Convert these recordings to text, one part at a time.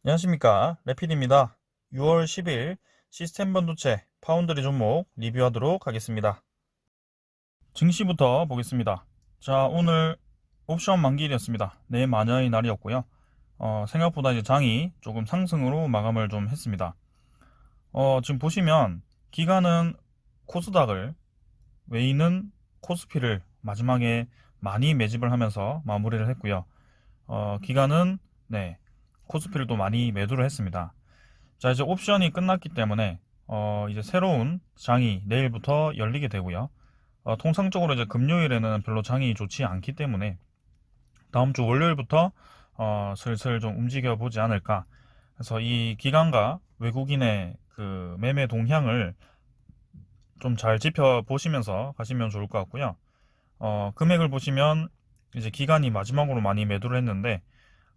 안녕하십니까, 레필입니다. 6월 10일 시스템 반도체 파운드리 종목 리뷰하도록 하겠습니다. 증시부터 보겠습니다. 자, 오늘 옵션 만기일이었습니다. 내일 마녀의 날이었고요. 생각보다 이제 장이 조금 상승으로 마감을 좀 했습니다. 지금 보시면 기간은 코스닥을, 웨이는 코스피를 마지막에 많이 매집을 하면서 마무리를 했고요. 기간은 코스피를 또 많이 매도를 했습니다. 자, 이제 옵션이 끝났기 때문에 이제 새로운 장이 내일부터 열리게 되고요. 통상적으로 이제 금요일에는 별로 장이 좋지 않기 때문에 다음 주 월요일부터 슬슬 좀 움직여 보지 않을까. 그래서 이 기간과 외국인의 그 매매 동향을 좀 잘 지켜보시면서 가시면 좋을 것 같고요. 금액을 보시면 이제 기간이 마지막으로 많이 매도를 했는데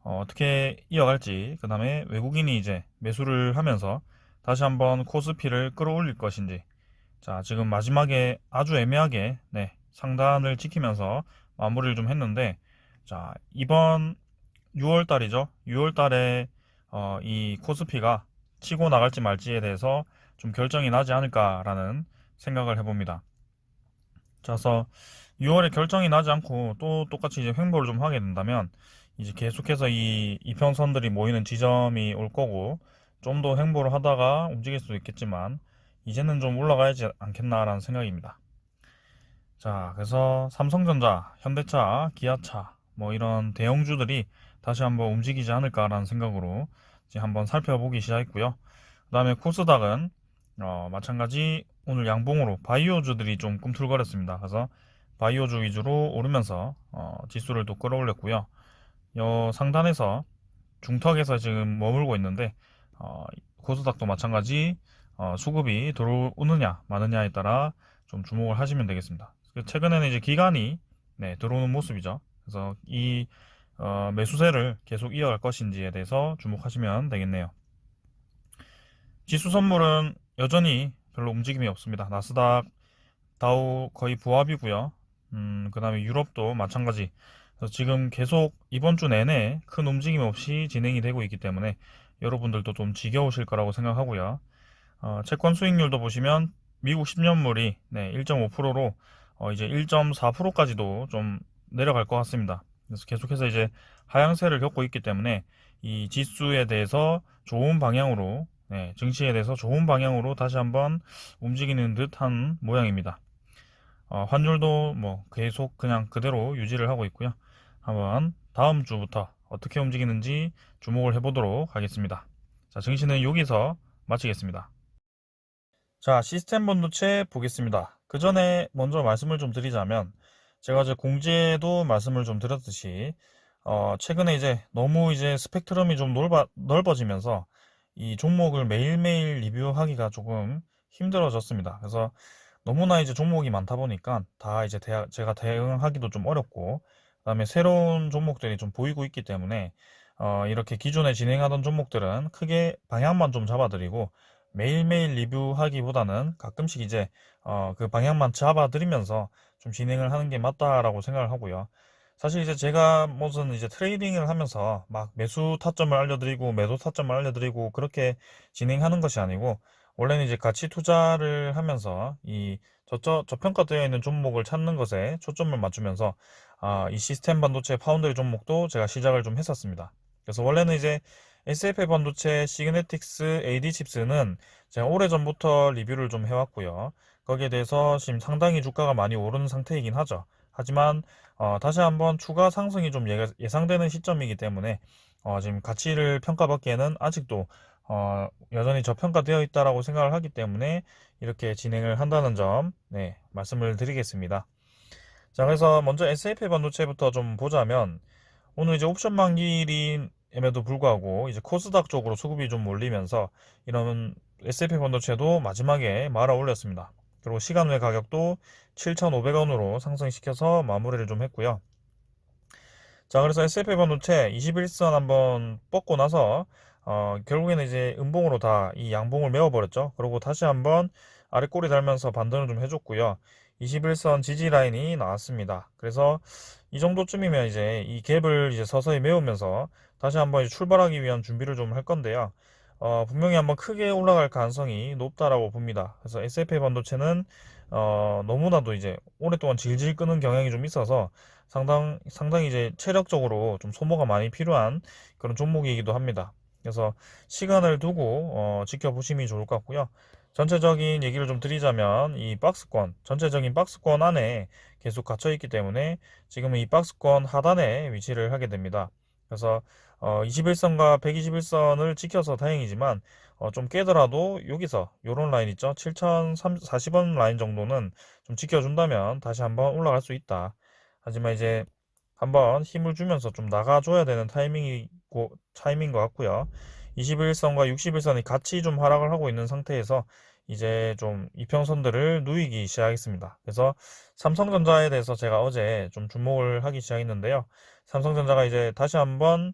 어떻게 이어갈지, 그 다음에 외국인이 이제 매수를 하면서 다시 한번 코스피를 끌어올릴 것인지. 자, 지금 마지막에 아주 애매하게 상단을 지키면서 마무리를 좀 했는데, 자, 이번 6월 달이죠. 6월 달에 이 코스피가 치고 나갈지 말지에 대해서 좀 결정이 나지 않을까라는 생각을 해봅니다. 자, 그래서 6월에 결정이 나지 않고 또 똑같이 이제 횡보를 좀 하게 된다면 이제 계속해서 이 이평선들이 모이는 지점이 올 거고, 좀 더 횡보를 하다가 움직일 수도 있겠지만 이제는 좀 올라가야지 않겠나라는 생각입니다. 자, 그래서 삼성전자, 현대차, 기아차 뭐 이런 대형주들이 다시 한번 움직이지 않을까라는 생각으로 이제 한번 살펴보기 시작했고요. 그 다음에 코스닥은 마찬가지 오늘 양봉으로 바이오주들이 좀 꿈틀거렸습니다. 그래서 바이오주 위주로 오르면서 지수를 또 끌어올렸고요. 상단에서 중턱에서 지금 머물고 있는데 코스닥도 마찬가지 수급이 들어오느냐 마느냐에 따라 좀 주목을 하시면 되겠습니다. 최근에는 이제 기관이 들어오는 모습이죠. 그래서 이 매수세를 계속 이어갈 것인지에 대해서 주목하시면 되겠네요. 지수 선물은 여전히 별로 움직임이 없습니다. 나스닥, 다우 거의 부합이고요. 그 다음에 유럽도 마찬가지. 그래서 지금 계속 이번 주 내내 큰 움직임 없이 진행이 되고 있기 때문에 여러분들도 좀 지겨우실 거라고 생각하고요. 채권 수익률도 보시면 미국 10년물이 1.5%로 이제 1.4%까지도 좀 내려갈 것 같습니다. 그래서 계속해서 이제 하향세를 겪고 있기 때문에 이 지수에 대해서 좋은 방향으로, 증시에 대해서 좋은 방향으로 다시 한번 움직이는 듯한 모양입니다. 환율도 뭐 계속 그냥 그대로 유지를 하고 있고요. 한번 다음 주부터 어떻게 움직이는지 주목을 해보도록 하겠습니다. 자, 증시는 여기서 마치겠습니다. 자, 시스템 반도체 보겠습니다. 그 전에 먼저 말씀을 좀 드리자면, 제가 이제 공지에도 말씀을 좀 드렸듯이, 최근에 이제 너무 이제 스펙트럼이 좀 넓어지면서 이 종목을 매일매일 리뷰하기가 조금 힘들어졌습니다. 그래서 너무나 이제 종목이 많다 보니까 다 이제 제가 대응하기도 좀 어렵고, 그다음에 새로운 종목들이 좀 보이고 있기 때문에 이렇게 기존에 진행하던 종목들은 크게 방향만 좀 잡아드리고 매일매일 리뷰하기보다는 가끔씩 이제 그 방향만 잡아드리면서 좀 진행을 하는 게 맞다라고 생각을 하고요. 사실 이제 제가 무슨 이제 트레이딩을 하면서 막 매수 타점을 알려드리고 매도 타점을 알려드리고 그렇게 진행하는 것이 아니고, 원래는 이제 가치 투자를 하면서 이 저평가되어 있는 종목을 찾는 것에 초점을 맞추면서 이 시스템 반도체 파운드리 종목도 제가 시작을 좀 했었습니다. 그래서 원래는 이제 SFA 반도체, 시그네틱스, AD칩스는 제가 오래전부터 리뷰를 좀 해왔고요. 거기에 대해서 지금 상당히 주가가 많이 오르는 상태이긴 하죠. 하지만 다시 한번 추가 상승이 좀 예상되는 시점이기 때문에 지금 가치를 평가받기에는 아직도 여전히 저평가되어 있다라고 생각을 하기 때문에 이렇게 진행을 한다는 점 말씀을 드리겠습니다. 자, 그래서 먼저 SFA 반도체부터 좀 보자면, 오늘 이제 옵션 만기일임에도 불구하고 이제 코스닥 쪽으로 수급이 좀 몰리면서 이런 S&P 반도체도 마지막에 말아 올렸습니다. 그리고 시간 외 가격도 7,500원으로 상승시켜서 마무리를 좀 했고요. 자, 그래서 S&P 반도체 21선 한번 뻗고 나서 결국에는 이제 음봉으로 다 이 양봉을 메워버렸죠. 그리고 다시 한번 아래 꼬리 달면서 반등을 좀 해줬고요. 21선 지지 라인이 나왔습니다. 그래서 이 정도쯤이면 이제 이 갭을 이제 서서히 메우면서 다시 한번 이제 출발하기 위한 준비를 좀 할 건데요. 분명히 한번 크게 올라갈 가능성이 높다라고 봅니다. 그래서 SFA 반도체는 너무나도 이제 오랫동안 질질 끄는 경향이 좀 있어서 상당히 이제 체력적으로 좀 소모가 많이 필요한 그런 종목이기도 합니다. 그래서 시간을 두고 지켜보심이 좋을 것 같고요. 전체적인 얘기를 좀 드리자면 이 박스권, 전체적인 박스권 안에 계속 갇혀 있기 때문에 지금은 이 박스권 하단에 위치를 하게 됩니다. 그래서 21선과 121선을 지켜서 다행이지만 좀 깨더라도 여기서 요런 라인 있죠? 7040원 라인 정도는 좀 지켜준다면 다시 한번 올라갈 수 있다. 하지만 이제 한번 힘을 주면서 좀 나가줘야 되는 타이밍인 것 같고요. 21선과 61선이 같이 좀 하락을 하고 있는 상태에서 이제 좀 이평선들을 누이기 시작했습니다. 그래서 삼성전자에 대해서 제가 어제 좀 주목을 하기 시작했는데요. 삼성전자가 이제 다시 한번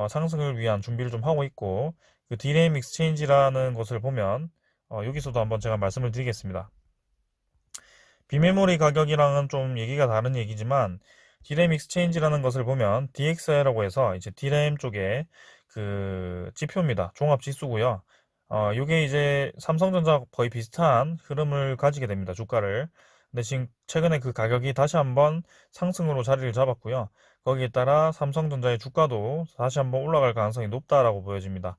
상승을 위한 준비를 좀 하고 있고, 그 디램 익스체인지라는 것을 보면 여기서도 한번 제가 말씀을 드리겠습니다. 비메모리 가격이랑은 좀 얘기가 다른 얘기지만 디램 익스체인지라는 것을 보면 DXI라고 해서 이제 디램 쪽에 그 지표입니다. 종합 지수고요. 요게 이제 삼성전자 거의 비슷한 흐름을 가지게 됩니다. 주가를. 근데 지금 최근에 그 가격이 다시 한번 상승으로 자리를 잡았고요. 거기에 따라 삼성전자의 주가도 다시 한번 올라갈 가능성이 높다라고 보여집니다.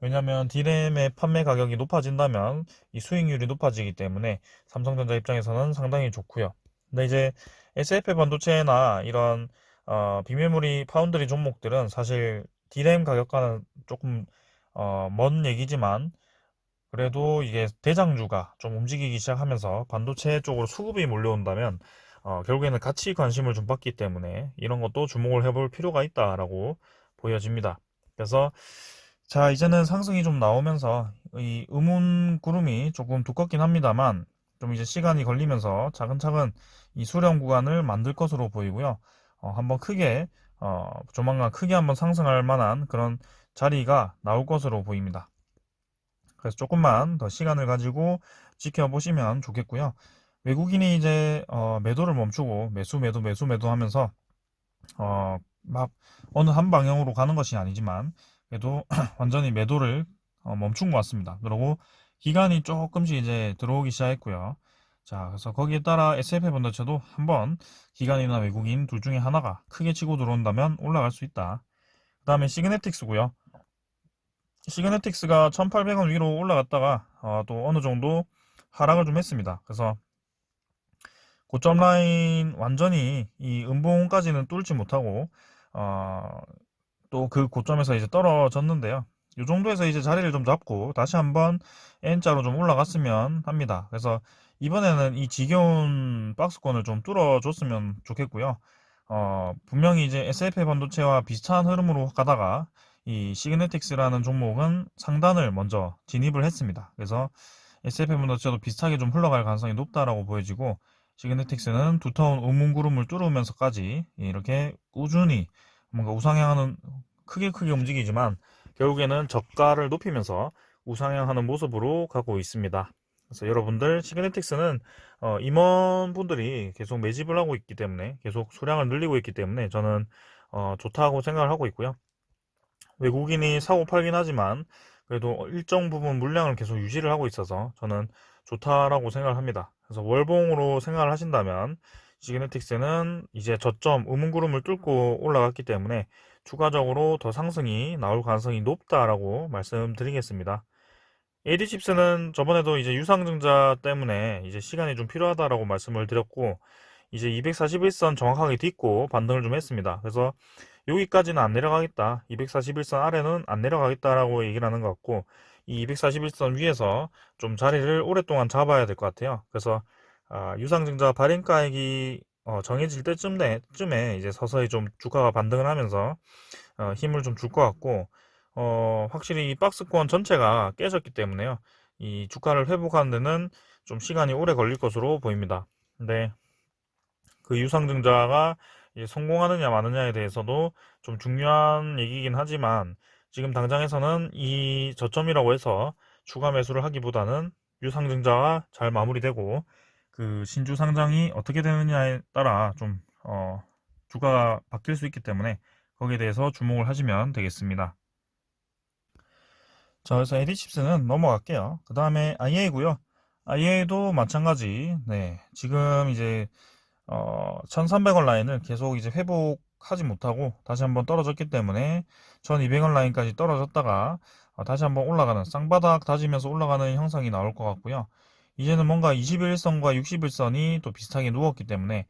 왜냐하면 D램의 판매 가격이 높아진다면 이 수익률이 높아지기 때문에 삼성전자 입장에서는 상당히 좋고요. 근데 이제 SF 반도체나 이런 비메모리 파운드리 종목들은 사실 D램 가격과는 조금 먼 얘기지만 그래도 이게 대장주가 좀 움직이기 시작하면서 반도체 쪽으로 수급이 몰려온다면 결국에는 같이 관심을 좀 받기 때문에 이런 것도 주목을 해볼 필요가 있다라고 보여집니다. 그래서 자, 이제는 상승이 좀 나오면서 이 음운 구름이 조금 두껍긴 합니다만 좀 이제 시간이 걸리면서 차근차근 이 수렴 구간을 만들 것으로 보이고요. 한번 크게 조만간 크게 한번 상승할 만한 그런 자리가 나올 것으로 보입니다. 그래서 조금만 더 시간을 가지고 지켜보시면 좋겠고요. 외국인이 이제 매도를 멈추고 매수 하면서 막 어느 한 방향으로 가는 것이 아니지만 그래도 완전히 매도를 멈춘 것 같습니다. 그리고 기간이 조금씩 이제 들어오기 시작했고요. 자, 그래서 거기에 따라 SF 반도체도 한번 기관이나 외국인 둘 중에 하나가 크게 치고 들어온다면 올라갈 수 있다. 그 다음에 시그네틱스고요. 시그네틱스가 1800원 위로 올라갔다가 또 어느 정도 하락을 좀 했습니다. 그래서 고점 라인 완전히 이 음봉까지는 뚫지 못하고 또 그 고점에서 이제 떨어졌는데요. 이 정도에서 이제 자리를 좀 잡고 다시 한번 N자로 좀 올라갔으면 합니다. 그래서 이번에는 이 지겨운 박스권을 좀 뚫어줬으면 좋겠고요. 분명히 이제 SF 반도체와 비슷한 흐름으로 가다가 이 시그네틱스라는 종목은 상단을 먼저 진입을 했습니다. 그래서 SF 반도체도 비슷하게 좀 흘러갈 가능성이 높다라고 보여지고 시그네틱스는 두터운 우문구름을 뚫으면서까지 이렇게 꾸준히 뭔가 우상향하는 크게 움직이지만 결국에는 저가를 높이면서 우상향하는 모습으로 가고 있습니다. 그래서 여러분들 시그네틱스는 임원분들이 계속 매집을 하고 있기 때문에 계속 수량을 늘리고 있기 때문에 저는 좋다고 생각을 하고 있고요. 외국인이 사고 팔긴 하지만 그래도 일정 부분 물량을 계속 유지를 하고 있어서 저는 좋다라고 생각을 합니다. 그래서 월봉으로 생각을 하신다면 시그네틱스는 이제 저점 음운구름을 뚫고 올라갔기 때문에 추가적으로 더 상승이 나올 가능성이 높다라고 말씀드리겠습니다. AD칩스는 저번에도 이제 유상증자 때문에 이제 시간이 좀 필요하다라고 말씀을 드렸고 이제 241선 정확하게 딛고 반등을 좀 했습니다. 그래서 여기까지는 안 내려가겠다. 241선 아래는 안 내려가겠다라고 얘기를 하는 것 같고 이 241선 위에서 좀 자리를 오랫동안 잡아야 될 것 같아요. 그래서 유상증자 발행가액이 정해질 때쯤에 이제 서서히 좀 주가가 반등을 하면서 힘을 좀 줄 것 같고 확실히 이 박스권 전체가 깨졌기 때문에요. 이 주가를 회복하는 데는 좀 시간이 오래 걸릴 것으로 보입니다. 근데 그 유상증자가 성공하느냐 마느냐에 대해서도 좀 중요한 얘기긴 하지만 지금 당장에서는 이 저점이라고 해서 추가 매수를 하기보다는 유상증자가 잘 마무리되고 그 신주 상장이 어떻게 되느냐에 따라 좀 주가가 바뀔 수 있기 때문에 거기에 대해서 주목을 하시면 되겠습니다. 자, 그래서 에디칩스는 넘어갈게요. 그 다음에 IA고요. IA도 마찬가지. 네, 지금 이제 1300원 라인을 계속 이제 회복하지 못하고 다시 한번 떨어졌기 때문에 1200원 라인까지 떨어졌다가 다시 한번 올라가는 쌍바닥 다지면서 올라가는 형상이 나올 것 같고요. 이제는 뭔가 21선과 61선이 또 비슷하게 누웠기 때문에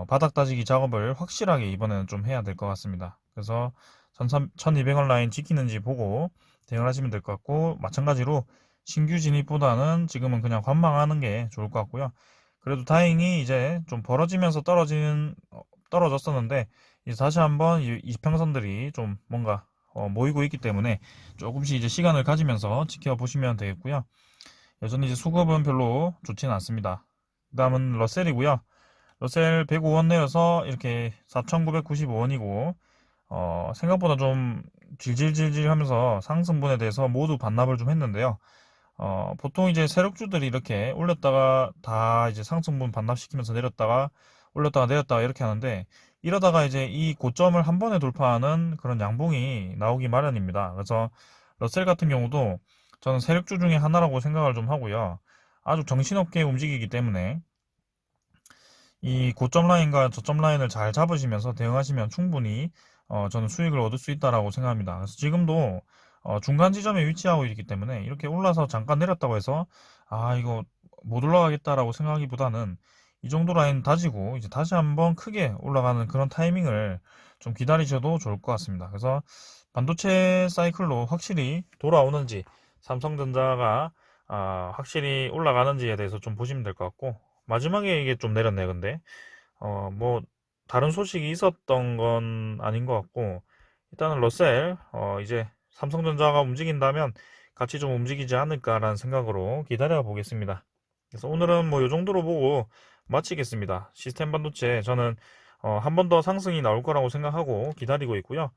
바닥 다지기 작업을 확실하게 이번에는 좀 해야 될 것 같습니다. 그래서 1200원 라인 지키는지 보고 대응을 하시면 될 것 같고, 마찬가지로 신규 진입보다는 지금은 그냥 관망하는 게 좋을 것 같고요. 그래도 다행히 이제 좀 벌어지면서 떨어졌었는데 이제 다시 한번 이 이평선들이 좀 뭔가 모이고 있기 때문에 조금씩 이제 시간을 가지면서 지켜보시면 되겠고요. 여전히 이제 수급은 별로 좋지는 않습니다. 그 다음은 러셀이고요. 러셀 105원 내려서 이렇게 4,995원이고 생각보다 좀 질질질질 하면서 상승분에 대해서 모두 반납을 좀 했는데요. 보통 이제 세력주들이 이렇게 올렸다가 다 이제 상승분 반납시키면서 내렸다가 올렸다가 내렸다가 이렇게 하는데, 이러다가 이제 이 고점을 한 번에 돌파하는 그런 양봉이 나오기 마련입니다. 그래서 러셀 같은 경우도 저는 세력주 중에 하나라고 생각을 좀 하고요. 아주 정신없게 움직이기 때문에 이 고점 라인과 저점 라인을 잘 잡으시면서 대응하시면 충분히 저는 수익을 얻을 수 있다라고 생각합니다. 그래서 지금도 중간 지점에 위치하고 있기 때문에 이렇게 올라서 잠깐 내렸다고 해서 이거 못 올라가겠다라고 생각하기보다는 이 정도 라인 다지고 이제 다시 한번 크게 올라가는 그런 타이밍을 좀 기다리셔도 좋을 것 같습니다. 그래서 반도체 사이클로 확실히 돌아오는지, 삼성전자가 확실히 올라가는지에 대해서 좀 보시면 될 것 같고, 마지막에 이게 좀 내렸네, 근데. 뭐, 다른 소식이 있었던 건 아닌 것 같고, 일단은 러셀, 이제 삼성전자가 움직인다면 같이 좀 움직이지 않을까라는 생각으로 기다려 보겠습니다. 그래서 오늘은 뭐 이 정도로 보고 마치겠습니다. 시스템 반도체 저는 한 번 더 상승이 나올 거라고 생각하고 기다리고 있고요.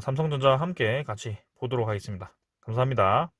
삼성전자와 함께 같이 보도록 하겠습니다. 감사합니다.